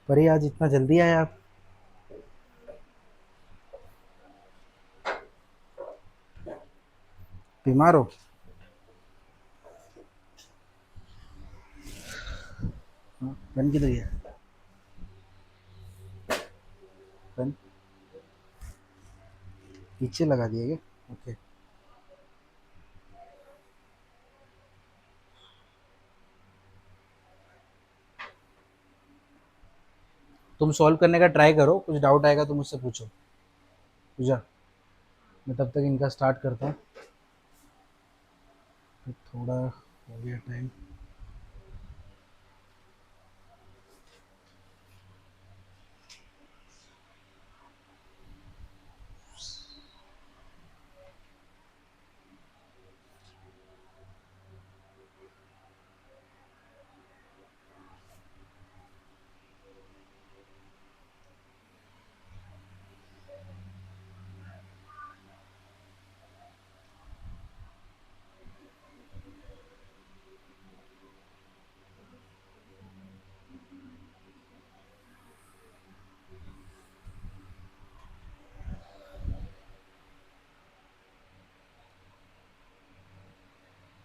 पर ये आज इतना जल्दी आए आप? बीमार हो? पेन किधर है? पेन पीछे लगा दिए क्या? ओके। तुम सॉल्व करने का ट्राई करो, कुछ डाउट आएगा तो मुझसे पूछो। पूजा, मैं तब तक इनका स्टार्ट करता हूँ। थोड़ा हो गया टाइम।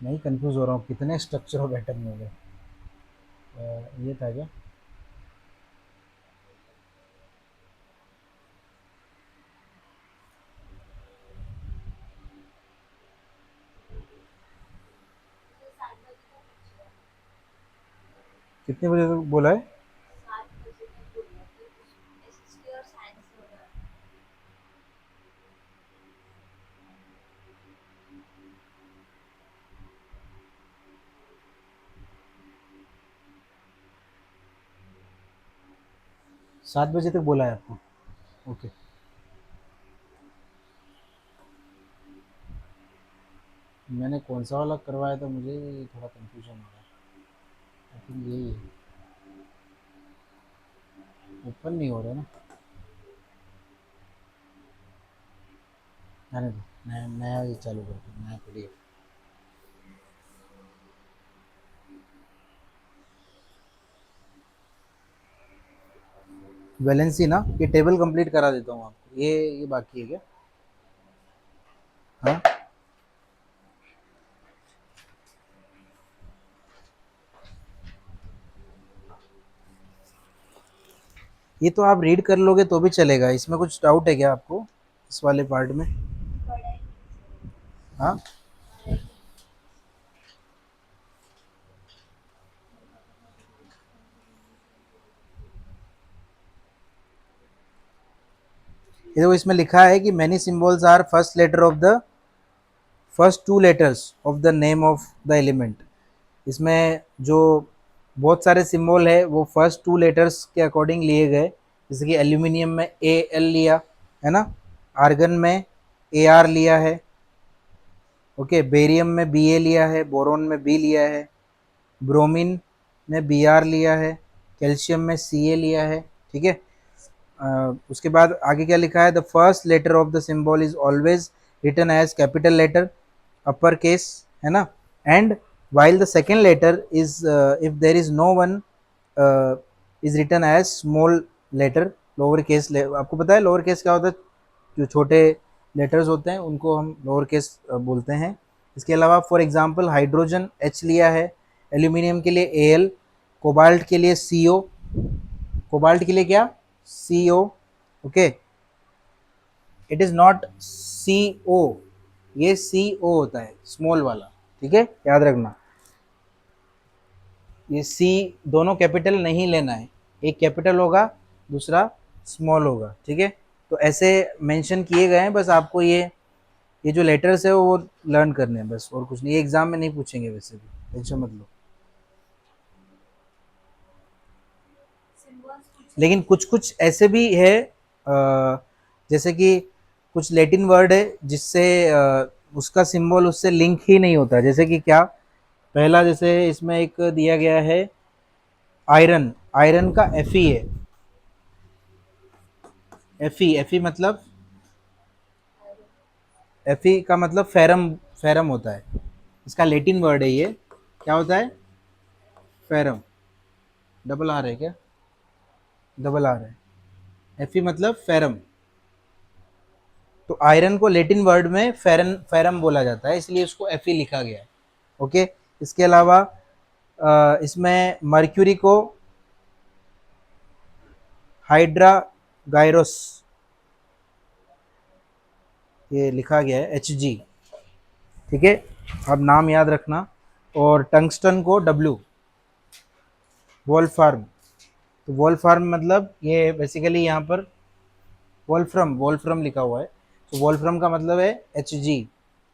मैं ही कंफ्यूज हो रहा हूँ, कितने स्ट्रक्चर ऑफ एटम हो गए। ये था क्या? कितने बजे तक बोला है? 7 बजे तक बोला है आपको? ओके। मैंने कौन सा वाला करवाया था, मुझे थोड़ा कंफ्यूजन हो रहा है। आई थिंक यही है। ओपन नहीं हो रहा ना। आने दो, नया नया ये चालू करते हैं, नया पीडीएफ। वैलेंसी ना, ये टेबल कंप्लीट करा देता हूँ आपको। ये बाकी है क्या? हाँ, ये तो आप रीड कर लोगे तो भी चलेगा। इसमें कुछ डाउट है क्या आपको इस वाले पार्ट में? हाँ, ये देखो, इसमें लिखा है कि many symbols are first two letters of the name of the element. इसमें जो बहुत सारे सिंबल है वो फर्स्ट टू लेटर्स के अकॉर्डिंग लिए गए। जैसे कि एल्यूमिनियम में ए एल लिया है ना, आर्गन में ए आर लिया है, ओके, बेरियम में बी ए लिया है, बोरोन में बी लिया है, ब्रोमीन में बी आर लिया है, कैल्शियम में सी ए लिया है। ठीक है। उसके बाद आगे क्या लिखा है, the first letter of the symbol is always written as capital letter, upper case, है ना, and while the second letter is if there is no one is written as small letter, lower case। आपको पता है lower case क्या होता है? जो छोटे लेटर्स होते हैं उनको हम लोअर केस बोलते हैं। इसके अलावा फॉर एग्जांपल हाइड्रोजन एच लिया है, एल्यूमिनियम के लिए ए एल, कोबाल्ट के लिए सी ओ, कोबाल्ट के लिए क्या, सी ओ, ओके। इट इज़ नॉट सी ओ, ये सी ओ होता है स्मॉल वाला। ठीक है, याद रखना। ये सी दोनों कैपिटल नहीं लेना है, एक कैपिटल होगा, दूसरा स्मॉल होगा। ठीक है, तो ऐसे मेंशन किए गए हैं। बस आपको ये जो लेटर्स है वो लर्न करने हैं बस, और कुछ नहीं। ये एग्जाम में नहीं पूछेंगे वैसे भी, टेंशन मत लो। लेकिन कुछ कुछ ऐसे भी है, जैसे कि कुछ लैटिन वर्ड है जिससे उसका सिंबल उससे लिंक ही नहीं होता। जैसे कि क्या, पहला जैसे इसमें एक दिया गया है आयरन, आयरन का एफ ई है। एफ ई मतलब, एफ ई का मतलब फेरम, फेरम होता है। इसका लैटिन वर्ड है ये। क्या होता है? फेरम। डबल आर है क्या? डबल आर है। एफी मतलब फेरम। तो आयरन को लेटिन वर्ड में फेरम बोला जाता है, इसलिए उसको एफी लिखा गया है। ओके। इसके अलावा इसमें मर्क्यूरी को हाइड्रा गायरोस ये लिखा गया है, एच जी। ठीक है, अब नाम याद रखना। और टंगस्टन को डब्ल्यू, वोल्फार्म। तो वोल्फार्म मतलब ये बेसिकली यहाँ पर वोल्फ्रम, वोल्फ्रम लिखा हुआ है, तो वोल्फ्रम का मतलब है एच जी।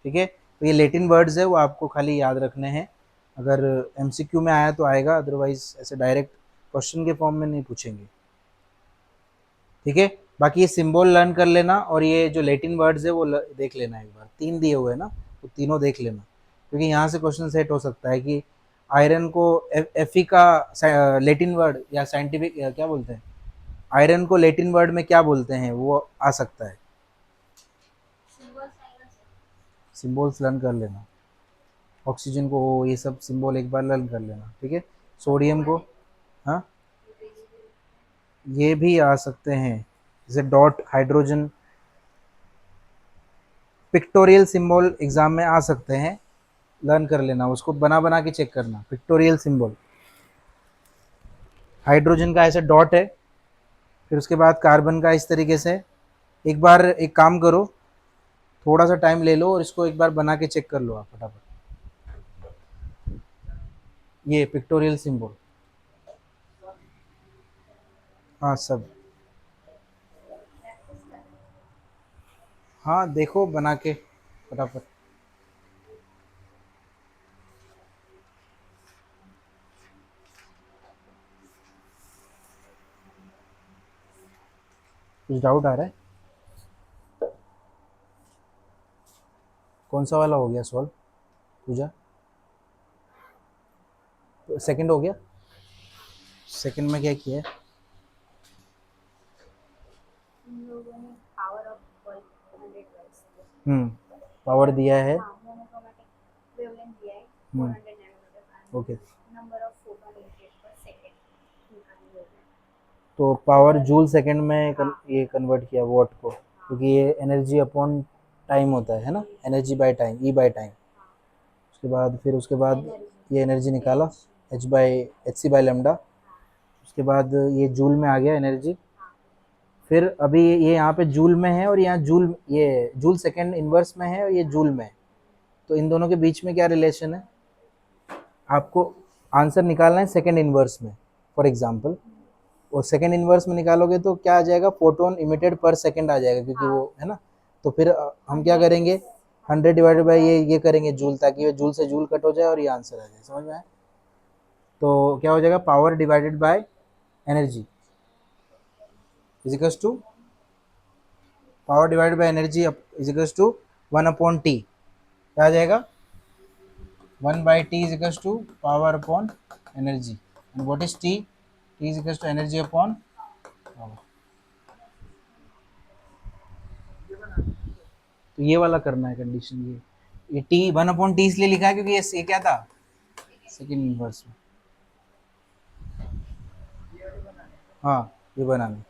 ठीक है, तो ये लेटिन वर्ड्स है, वो आपको खाली याद रखने हैं। अगर एमसीक्यू में आया तो आएगा, अदरवाइज ऐसे डायरेक्ट क्वेश्चन के फॉर्म में नहीं पूछेंगे। ठीक है, बाकी ये सिंबल लर्न कर लेना, और ये जो लेटिन वर्ड्स है वो देख लेना एक बार, तीन दिए हुए हैं ना, तो तीनों देख लेना, क्योंकि यहाँ से क्वेश्चन सेट हो सकता है कि आयरन को एफी का लेटिन वर्ड या साइंटिफिक क्या बोलते हैं, आयरन को लेटिन वर्ड में क्या बोलते हैं, वो आ सकता है। सिंबल्स लर्न कर लेना। ऑक्सीजन को O, ये सब सिंबल एक बार लर्न कर लेना। ठीक है, सोडियम को, हाँ ये भी आ सकते हैं, जैसे dot, hydrogen. Pictorial symbol exam में आ सकते हैं, लर्न कर लेना, उसको बना बना के चेक करना। पिक्टोरियल सिंबल, हाइड्रोजन का ऐसे डॉट है, फिर उसके बाद कार्बन का इस तरीके से। एक बार एक काम करो, थोड़ा सा टाइम ले लो और इसको एक बार बना के चेक कर लो आप फटाफट। ये पिक्टोरियल सिंबल, हाँ सब। हाँ देखो बना के फटाफट। कुछ डाउट आ रहा है? कौन सा वाला हो गया सॉल्व पूजा? तो सेकंड हो गया, सेकंड में क्या किया है? पावर दिया है। हम्म, ओके। तो पावर जूल सेकंड में ये कन्वर्ट किया वॉट को, क्योंकि ये एनर्जी अपॉन टाइम होता है ना, energy by time, E by time. उसके बाद फिर उसके बाद ये एनर्जी निकाला, H/c/λ। उसके बाद ये जूल में आ गया एनर्जी। फिर अभी ये यहाँ पे जूल में है, और यहाँ जूल, ये जूल सेकंड इनवर्स में है और ये जूल में है, तो इन दोनों के बीच में क्या रिलेशन है, आपको आंसर निकालना है सेकंड इनवर्स में, फॉर एग्जांपल। और सेकंड इनवर्स में निकालोगे तो क्या आ जाएगा, फोटोन इमिटेड पर सेकंड आ जाएगा, क्योंकि वो है ना। तो फिर हम क्या करेंगे, 100 डिवाइडेड बाई ये करेंगे जूल, ताकि ये जूल से जूल कट हो जाए और ये आंसर आ जाए, समझ में आया? तो क्या हो जाएगा, power divided by energy is equals to, power divided by energy is equals to 1/T। क्या आ जाएगा, 1/T is equals to power upon energy. And what is T? T is equals to energy upon power. तो ये वाला करना है condition. ये T 1/T इसलिए लिखा है क्योंकि ये क्या था, सेकंड इनवर्स में। हाँ ये बनाना।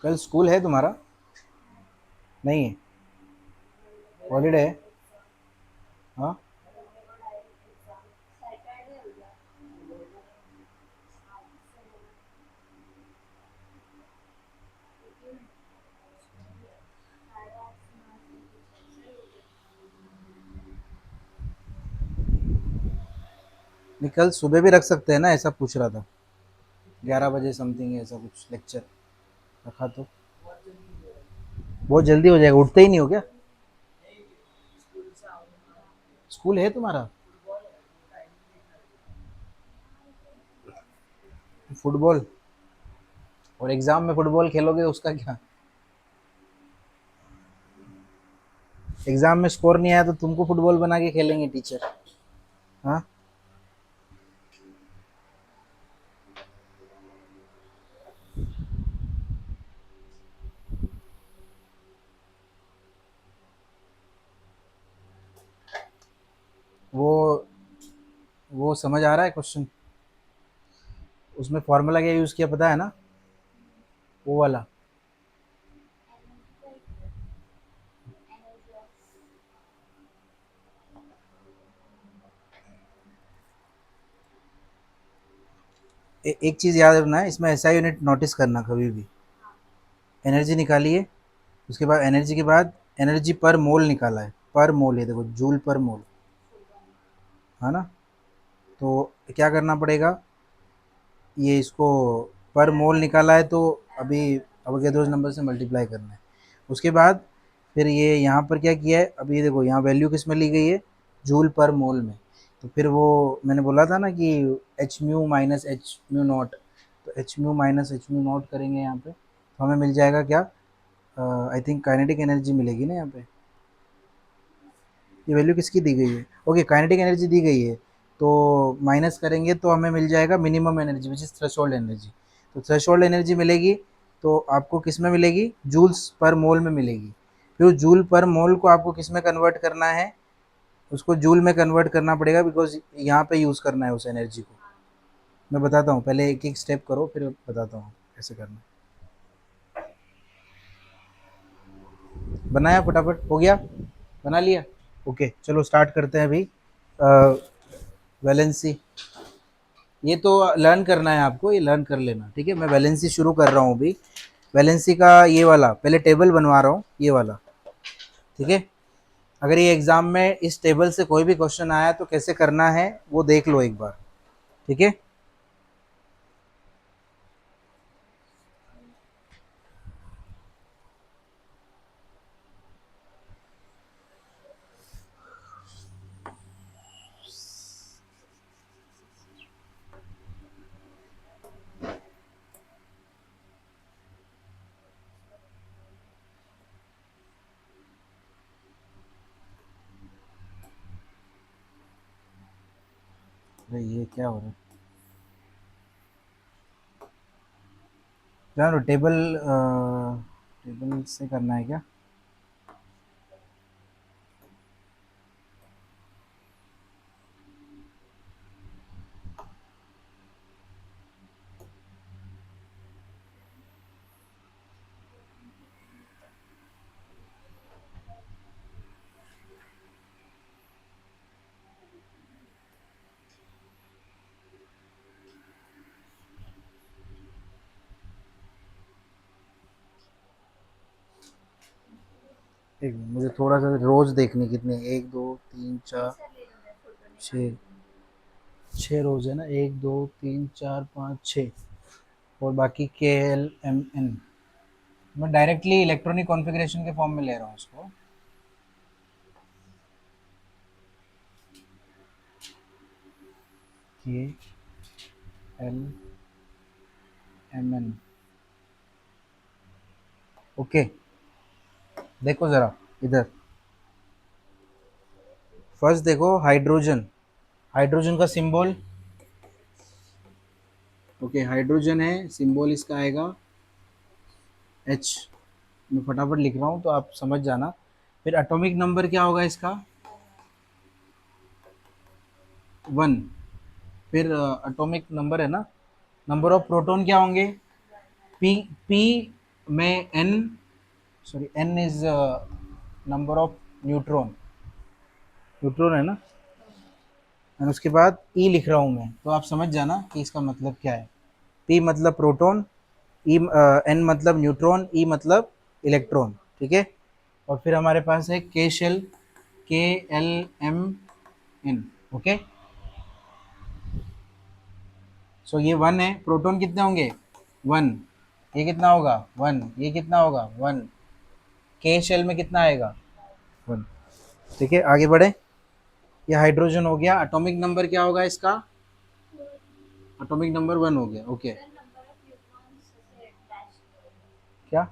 कल स्कूल है तुम्हारा? नहीं है, हॉलीडे है। हाँ, निकल सुबह भी रख सकते हैं ना, ऐसा पूछ रहा था। 11 बजे समथिंग ऐसा कुछ लेक्चर रखा तो बहुत जल्दी हो जाएगा। उठते ही नहीं हो क्या? स्कूल है तुम्हारा? फुटबॉल? और एग्जाम में फुटबॉल खेलोगे उसका क्या? एग्जाम में स्कोर नहीं आया तो तुमको फुटबॉल बना के खेलेंगे टीचर। हाँ। वो वो समझ आ रहा है क्वेश्चन? उसमें फॉर्मूला क्या यूज़ किया पता है ना? वो वाला। एक चीज़ याद रखना है इसमें, ऐसा यूनिट नोटिस करना कभी भी। एनर्जी निकालिए, उसके बाद एनर्जी के बाद एनर्जी पर मोल निकाला है। पर मोल, ये देखो जूल पर मोल, है ना? तो क्या करना पड़ेगा, ये इसको पर मोल निकाला है तो अभी अवोगाद्रो नंबर से मल्टीप्लाई करना है। उसके बाद फिर ये यहाँ पर क्या किया है, अभी देखो यहाँ वैल्यू किस में ली गई है, जूल पर मोल में। तो फिर वो मैंने बोला था ना कि H mu minus H mu naught, तो H mu minus H mu naught करेंगे यहाँ पे तो हमें मिल जाएगा क्या, आई थिंक काइनेटिक एनर्जी मिलेगी ना यहाँ पे। ये वैल्यू किसकी दी गई है? ओके, काइनेटिक एनर्जी दी गई है, तो माइनस करेंगे तो हमें मिल जाएगा minimum energy which is threshold energy. तो थ्रेशोल्ड एनर्जी मिलेगी तो आपको किस में मिलेगी, जूल्स पर मोल में मिलेगी। फिर जूल पर मोल को आपको किस में कन्वर्ट करना है, उसको जूल में कन्वर्ट करना पड़ेगा बिकॉज यहाँ पे यूज़ करना है उस एनर्जी को। मैं बताता हूँ, पहले एक एक स्टेप करो फिर बताता हूँ कैसे करना है। बनाया फटाफट, हो गया? बना लिया? ओके चलो स्टार्ट करते हैं अभी। वैलेंसी, ये तो लर्न करना है आपको, ये लर्न कर लेना, ठीक है? मैं वैलेंसी शुरू कर रहा हूँ अभी। वैलेंसी का ये वाला पहले टेबल बनवा रहा हूँ, ये वाला, ठीक है? अगर ये एग्जाम में इस टेबल से कोई भी क्वेश्चन आया तो कैसे करना है वो देख लो एक बार, ठीक है? अरे ये क्या हो रहा है? जानो टेबल, टेबल से करना है क्या? एक मिनट, मुझे थोड़ा सा रोज देखनी कितने, 1 2 3 4 6, 6 रोज है ना, 1 2 3 4 5 6, और बाकी KLMN। मैं डायरेक्टली इलेक्ट्रॉनिक कॉन्फ़िगरेशन के फॉर्म में ले रहा हूँ इसको। KLMN, okay. देखो ज़रा इधर, फर्स्ट देखो हाइड्रोजन, हाइड्रोजन का सिंबल, ओके हाइड्रोजन है, सिंबल इसका आएगा H। मैं फटाफट लिख रहा हूँ तो आप समझ जाना। फिर एटॉमिक नंबर क्या होगा इसका, 1। फिर एटॉमिक नंबर है ना, नंबर ऑफ प्रोटॉन क्या होंगे, P। P में N, sorry N is number of neutron, neutron है ना, एंड उसके बाद E लिख रहा हूँ मैं, तो आप समझ जाना कि इसका मतलब क्या है। P मतलब प्रोटॉन, E, N मतलब न्यूट्रॉन, E मतलब इलेक्ट्रॉन, ठीक है? और फिर हमारे पास है K शेल, KLMN, ओके। सो ये 1 है, प्रोटॉन कितने होंगे 1, ये कितना होगा 1, ये कितना होगा 1, के शेल में कितना आएगा 1। ठीक है, आगे बढ़े। ये हाइड्रोजन हो गया, एटॉमिक नंबर क्या होगा इसका, एटॉमिक नंबर 1 हो गया। ओके, क्या,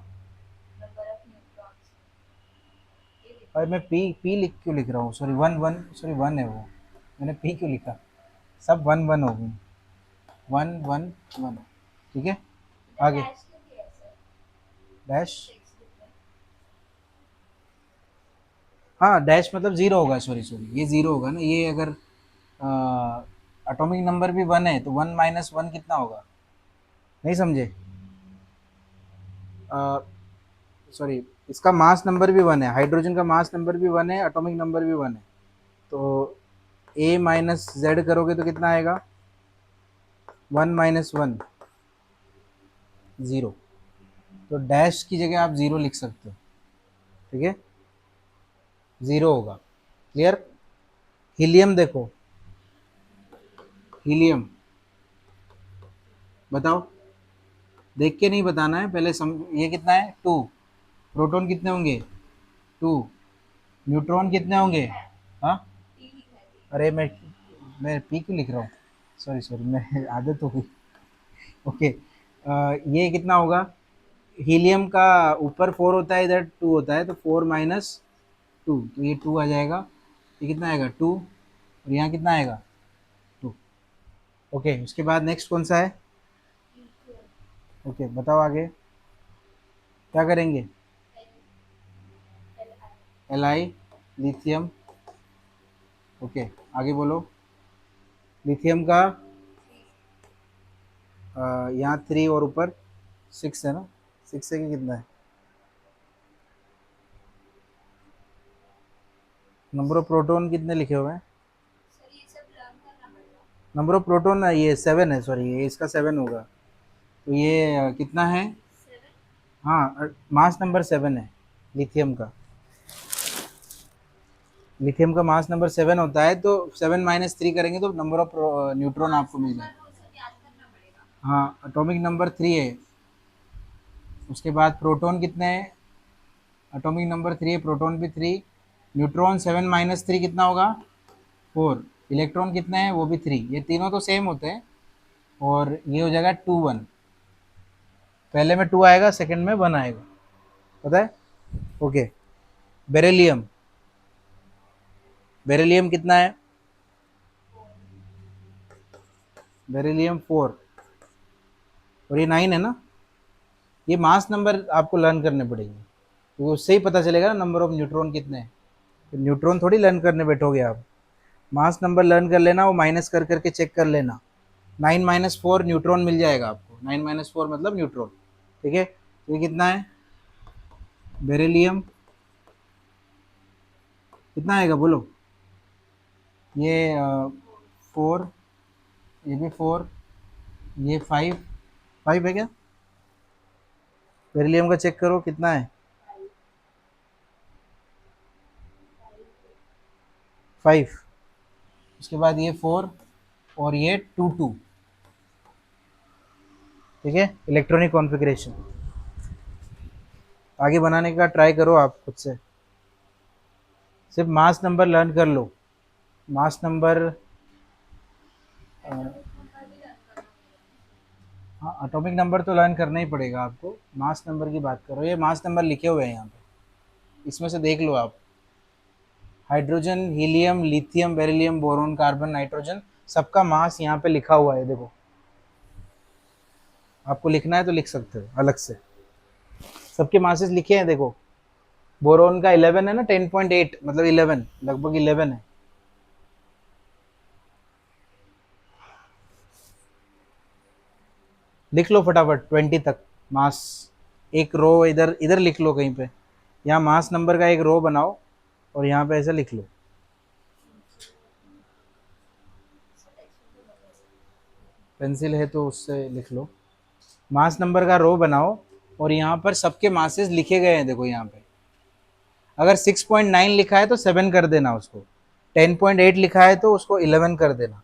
अरे मैं पी पी लिख क्यों लिख रहा हूँ, सॉरी 1 1, सॉरी 1 है वो, मैंने पी क्यों लिखा, सब 1 1 हो गई, 1 1 1। ठीक है, आगे डैश, हाँ डैश मतलब ज़ीरो होगा, सॉरी सॉरी ये ज़ीरो होगा ना, ये अगर एटॉमिक नंबर भी 1 है तो 1 - 1 कितना होगा, नहीं समझे, सॉरी इसका मास नंबर भी 1 है, हाइड्रोजन का मास नंबर भी 1 है, एटॉमिक नंबर भी 1 है, तो ए माइनस जेड करोगे तो कितना आएगा 1 - 1 ज़ीरो, तो डैश की जगह आप ज़ीरो लिख सकते हो। ठीक है, ज़ीरो होगा, क्लियर। हीलियम देखो, हीलियम बताओ, देख के नहीं बताना है, पहले ये कितना है 2, प्रोटॉन कितने होंगे 2, न्यूट्रॉन कितने होंगे, हाँ अरे मैं पी क्यों लिख रहा हूँ, सॉरी सॉरी मैं आदत हो गई। ओके, ये कितना होगा, हीलियम का ऊपर 4 होता है, इधर 2 होता है, तो 4 - 2, तो ये 2 आ जाएगा, ये कितना आएगा 2, और यहाँ कितना आएगा 2। ओके, उसके बाद नेक्स्ट कौन सा है, ओके बताओ आगे क्या करेंगे, एल आई, लिथियम, ओके आगे बोलो। लिथियम का यहाँ 3 और ऊपर 6 है ना, 6 है कि कितना है, नंबर ऑफ प्रोटॉन कितने लिखे हुए हैं, नंबर ऑफ प्रोटॉन ये 7 है, सॉरी ये इसका 7 होगा, तो ये कितना है, हाँ मास नंबर 7 है लिथियम का, लिथियम का मास नंबर 7 होता है, तो 7 - 3 करेंगे तो नंबर ऑफ न्यूट्रॉन आपको मिल जाएगा, हाँ एटॉमिक नंबर 3 है। उसके बाद प्रोटॉन कितने हैं, एटॉमिक नंबर 3 है, प्रोटॉन भी 3, न्यूट्रॉन 7 - 3 कितना होगा 4, इलेक्ट्रॉन कितने हैं वो भी 3, ये तीनों तो सेम होते हैं, और ये हो जाएगा 2 1, पहले में 2 आएगा, सेकंड में 1 आएगा, पता है। ओके, बेरिलियम, बेरिलियम कितना है, बेरिलियम 4, और ये 9 है ना, ये मास नंबर आपको लर्न करने पड़ेंगे, तो उससे ही पता चलेगा ना नंबर ऑफ न्यूट्रॉन कितने हैं, तो न्यूट्रॉन थोड़ी लर्न करने बैठोगे आप, मास नंबर लर्न कर लेना, वो माइनस कर करके चेक कर लेना, 9 - 4 न्यूट्रॉन मिल जाएगा आपको, 9 - 4 मतलब न्यूट्रॉन। ठीक है, तो ये कितना है बेरिलियम, कितना आएगा बोलो, ये 4, ये भी 4, ये 5, 5 है क्या, बेरिलियम का चेक करो कितना है 5, उसके बाद ये 4, और ये 2 2। ठीक है, इलेक्ट्रॉनिक कॉन्फ़िगरेशन आगे बनाने का ट्राई करो आप खुद से, सिर्फ मास नंबर लर्न कर लो, मास नंबर, हाँ एटॉमिक नंबर तो लर्न करना ही पड़ेगा आपको, मास नंबर की बात करो, ये मास नंबर लिखे हुए हैं यहाँ पे, इसमें से देख लो आप, hydrogen, helium, lithium, beryllium, boron, carbon, nitrogen, सबका मास यहाँ पे लिखा हुआ है, देखो आपको लिखना है तो लिख सकते हो अलग से, सबके मासेस लिखे हैं देखो, बोरोन का 11 है ना, 10.8 मतलब 11, लगभग 11 है। लिख लो फटाफट 20 तक मास, एक रो इधर इधर लिख लो कहीं पे, यहाँ मास नंबर का एक रो बनाओ, और यहाँ पे ऐसे लिख लो, पेंसिल है तो उससे लिख लो, मास नंबर का रो बनाओ, और यहाँ पर सबके मासेस लिखे गए हैं देखो यहाँ पे, अगर 6.9 लिखा है तो 7 कर देना उसको, 10.8 लिखा है तो उसको 11 कर देना,